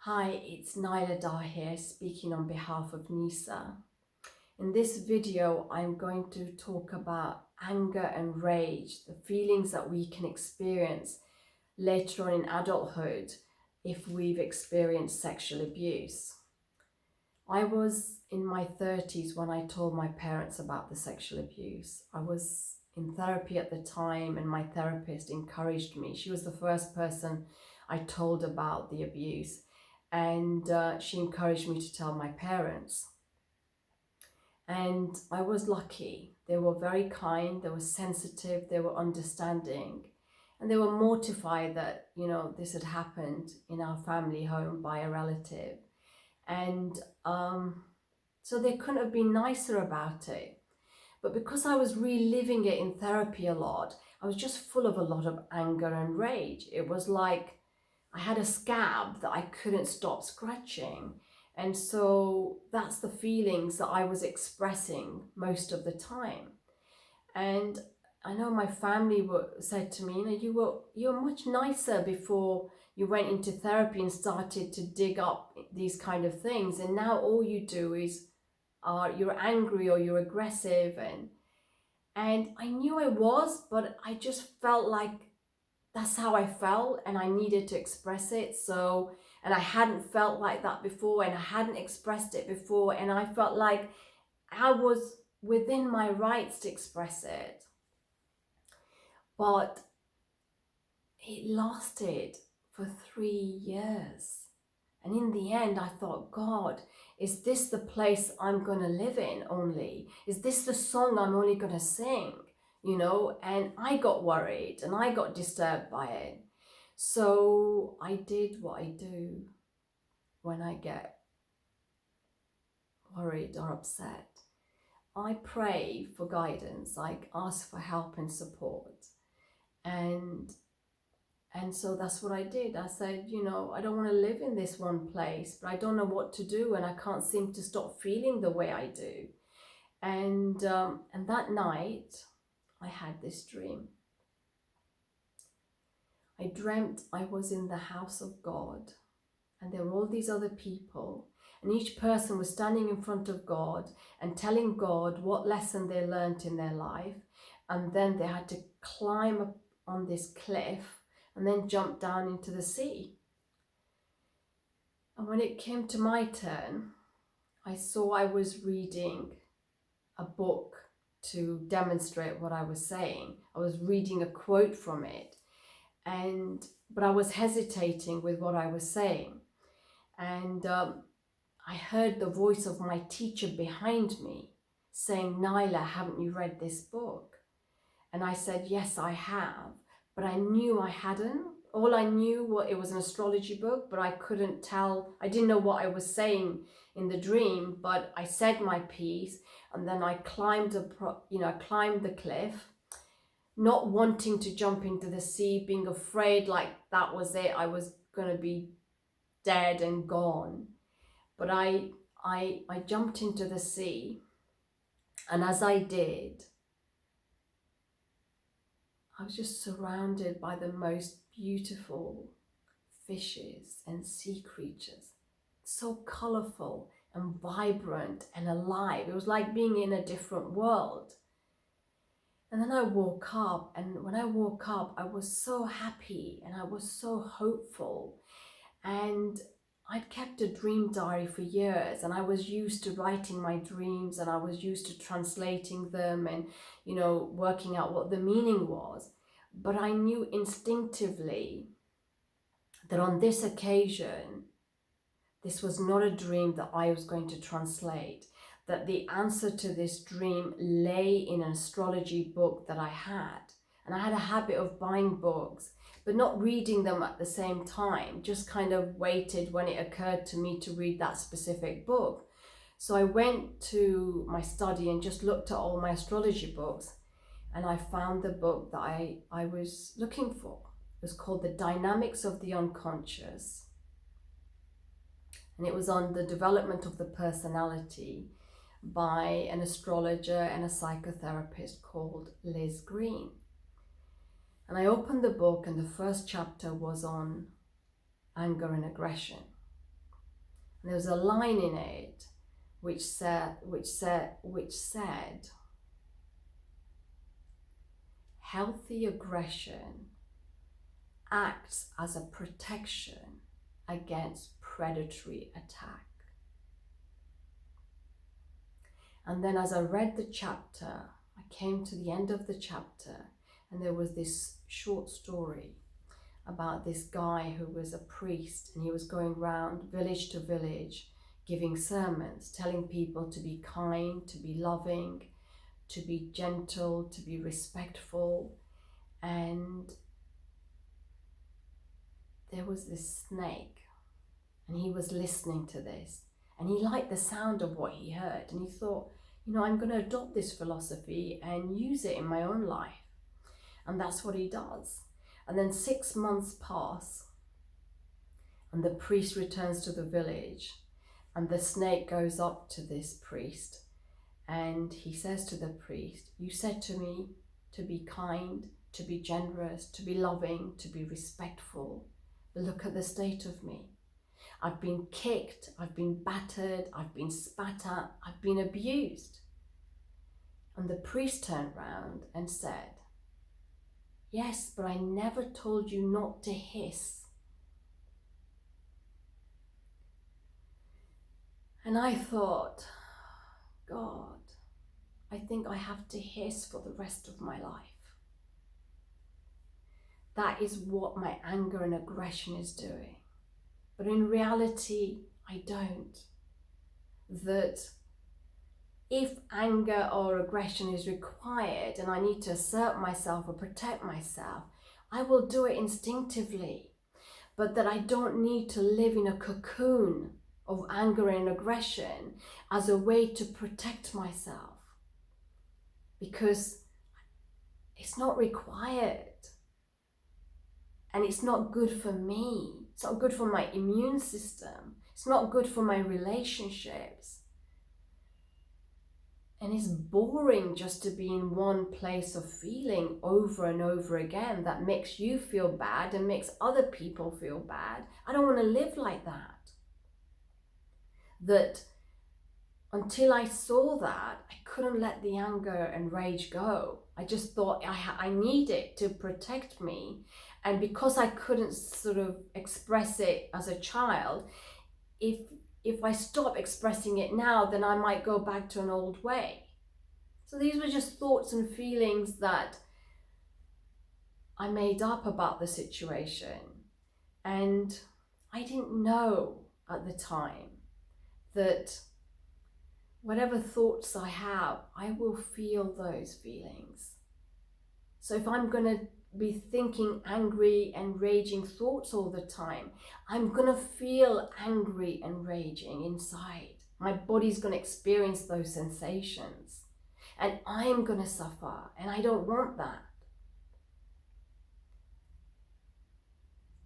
Hi, it's Naila here speaking on behalf of Nisa. In this video, I'm going to talk about anger and rage, the feelings that we can experience later on in adulthood if we've experienced sexual abuse. I was in my 30s when I told my parents about the sexual abuse. I was in therapy at the time and my therapist encouraged me. She was the first person I told about the abuse, and she encouraged me to tell my parents. And I was lucky. They were very kind, they were sensitive, they were understanding, and they were mortified that, this had happened in our family home by a relative. And so they couldn't have been nicer about it. But because I was reliving it in therapy a lot, I was just full of a lot of anger and rage. It was like I had a scab that I couldn't stop scratching. And so that's the feelings that I was expressing most of the time. And I know my family said to me, you were much nicer before you went into therapy and started to dig up these kind of things. And now all you do is you're angry or you're aggressive. And I knew I was, but I just felt like that's how I felt and I needed to express it. So, and I hadn't felt like that before and I hadn't expressed it before. And I felt like I was within my rights to express it. But it lasted for 3 years. And in the end, I thought, God, is this the place I'm going to live in only? Is this the song I'm only going to sing? And I got worried and I got disturbed by it. So I did what I do when I get worried or upset. I pray for guidance. I ask for help and support. And so that's what I did. I said, I don't want to live in this one place, but I don't know what to do, and I can't seem to stop feeling the way I do. And that night, I had this dream. I dreamt I was in the house of God, and there were all these other people, and each person was standing in front of God and telling God what lesson they learnt in their life, and then they had to climb up on this cliff and then jump down into the sea. And when it came to my turn, I saw I was reading a book to demonstrate what I was saying. I was reading a quote from it, but I was hesitating with what I was saying. And I heard the voice of my teacher behind me saying, "Naila, haven't you read this book?" And I said, "Yes, I have." But I knew I hadn't. All I knew was it was an astrology book, but I couldn't tell. I didn't know what I was saying in the dream, but I said my piece, and then I climbed the cliff, not wanting to jump into the sea, being afraid like that was it. I was going to be dead and gone. But I jumped into the sea, and as I did, I was just surrounded by the most beautiful fishes and sea creatures, so colorful and vibrant and alive. It was like being in a different world. And then I woke up, and when I woke up, I was so happy and I was so hopeful. And I'd kept a dream diary for years, and I was used to writing my dreams, and I was used to translating them and, working out what the meaning was. But I knew instinctively that on this occasion, this was not a dream that I was going to translate, that the answer to this dream lay in an astrology book that I had. And I had a habit of buying books, but not reading them at the same time, just kind of waited when it occurred to me to read that specific book. So I went to my study and just looked at all my astrology books, and I found the book that I was looking for. It was called The Dynamics of the Unconscious. And it was on the development of the personality by an astrologer and a psychotherapist called Liz Green. And I opened the book, and the first chapter was on anger and aggression. And there was a line in it which said, healthy aggression acts as a protection against predatory attack. And then as I read the chapter, I came to the end of the chapter, and there was this short story about this guy who was a priest, and he was going around village to village giving sermons, telling people to be kind, to be loving, to be gentle, to be respectful. And there was this snake, and he was listening to this, and he liked the sound of what he heard, and he thought, I'm going to adopt this philosophy and use it in my own life. And that's what he does. And then 6 months pass, and the priest returns to the village, and the snake goes up to this priest, and he says to the priest, "You said to me to be kind, to be generous, to be loving, to be respectful. But look at the state of me. I've been kicked, I've been battered, I've been spat at, I've been abused." And the priest turned round and said, "Yes, but I never told you not to hiss." And I thought, God, I think I have to hiss for the rest of my life. That is what my anger and aggression is doing. But in reality, I don't. That if anger or aggression is required and I need to assert myself or protect myself, I will do it instinctively. But that I don't need to live in a cocoon of anger and aggression as a way to protect myself, because it's not required, and it's not good for me. It's not good for my immune system. It's not good for my relationships. And it's boring just to be in one place of feeling over and over again that makes you feel bad and makes other people feel bad. I don't want to live like that. That until I saw that, I couldn't let the anger and rage go. I just thought I need it to protect me. And because I couldn't sort of express it as a child, if I stop expressing it now, then I might go back to an old way. So these were just thoughts and feelings that I made up about the situation. And I didn't know at the time that whatever thoughts I have, I will feel those feelings. So if I'm going to be thinking angry and raging thoughts all the time, I'm going to feel angry and raging inside. My body's going to experience those sensations, and I'm going to suffer, and I don't want that.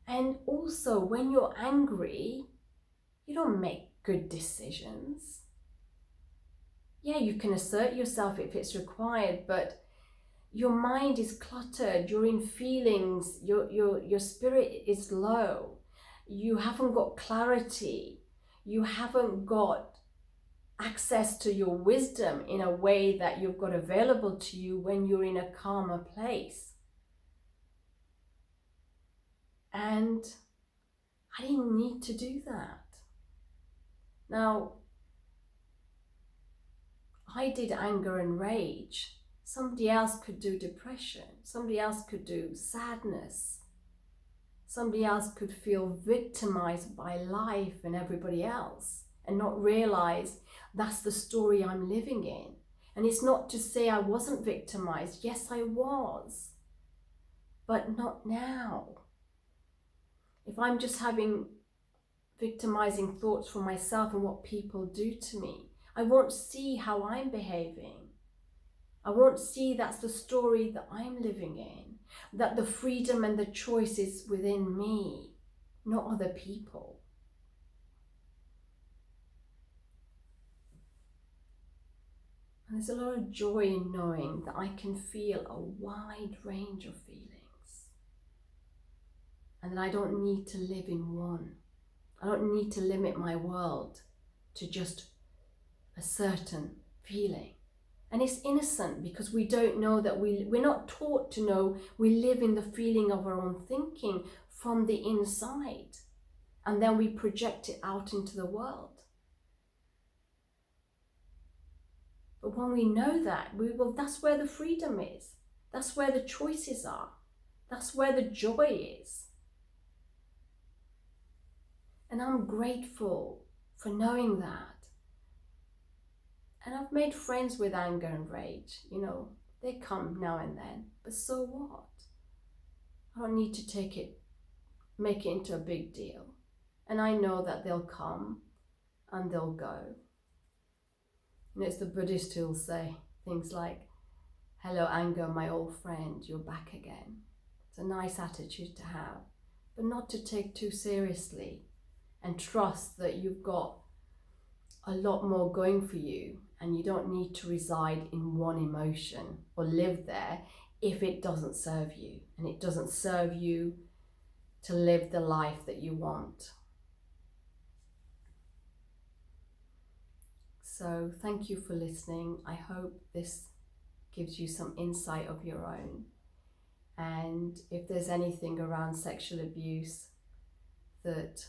And also, when you're angry, you don't make good decisions. Yeah, you can assert yourself if it's required, but your mind is cluttered, you're in feelings, your spirit is low, you haven't got clarity, you haven't got access to your wisdom in a way that you've got available to you when you're in a calmer place. And I didn't need to do that. Now, I did anger and rage. Somebody else could do depression. Somebody else could do sadness. Somebody else could feel victimized by life and everybody else and not realize that's the story I'm living in. And it's not to say I wasn't victimized. Yes, I was. But not now. If I'm just having victimizing thoughts for myself and what people do to me, I won't see how I'm behaving. I won't see that's the story that I'm living in, that the freedom and the choice is within me, not other people. And there's a lot of joy in knowing that I can feel a wide range of feelings, and that I don't need to live in one. I don't need to limit my world to just a certain feeling. And it's innocent because we don't know that we're not taught to know we live in the feeling of our own thinking from the inside. And then we project it out into the world. But when we know that, that's where the freedom is. That's where the choices are. That's where the joy is. And I'm grateful for knowing that. And I've made friends with anger and rage. They come now and then. But so what? I don't need to make it into a big deal. And I know that they'll come and they'll go. And it's the Buddhists who'll say things like, "Hello, anger, my old friend, you're back again." It's a nice attitude to have, but not to take too seriously, and trust that you've got a lot more going for you and you don't need to reside in one emotion or live there if it doesn't serve you, and it doesn't serve you to live the life that you want. So thank you for listening. I hope this gives you some insight of your own. And if there's anything around sexual abuse that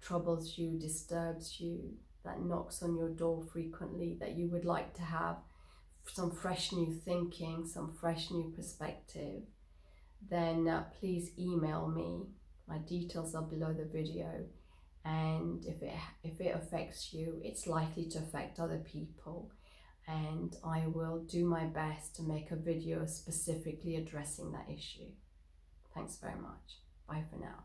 troubles you, disturbs you, that knocks on your door frequently, that you would like to have some fresh new thinking, some fresh new perspective, then please email me. My details are below the video. And if it affects you, it's likely to affect other people. And I will do my best to make a video specifically addressing that issue. Thanks very much. Bye for now.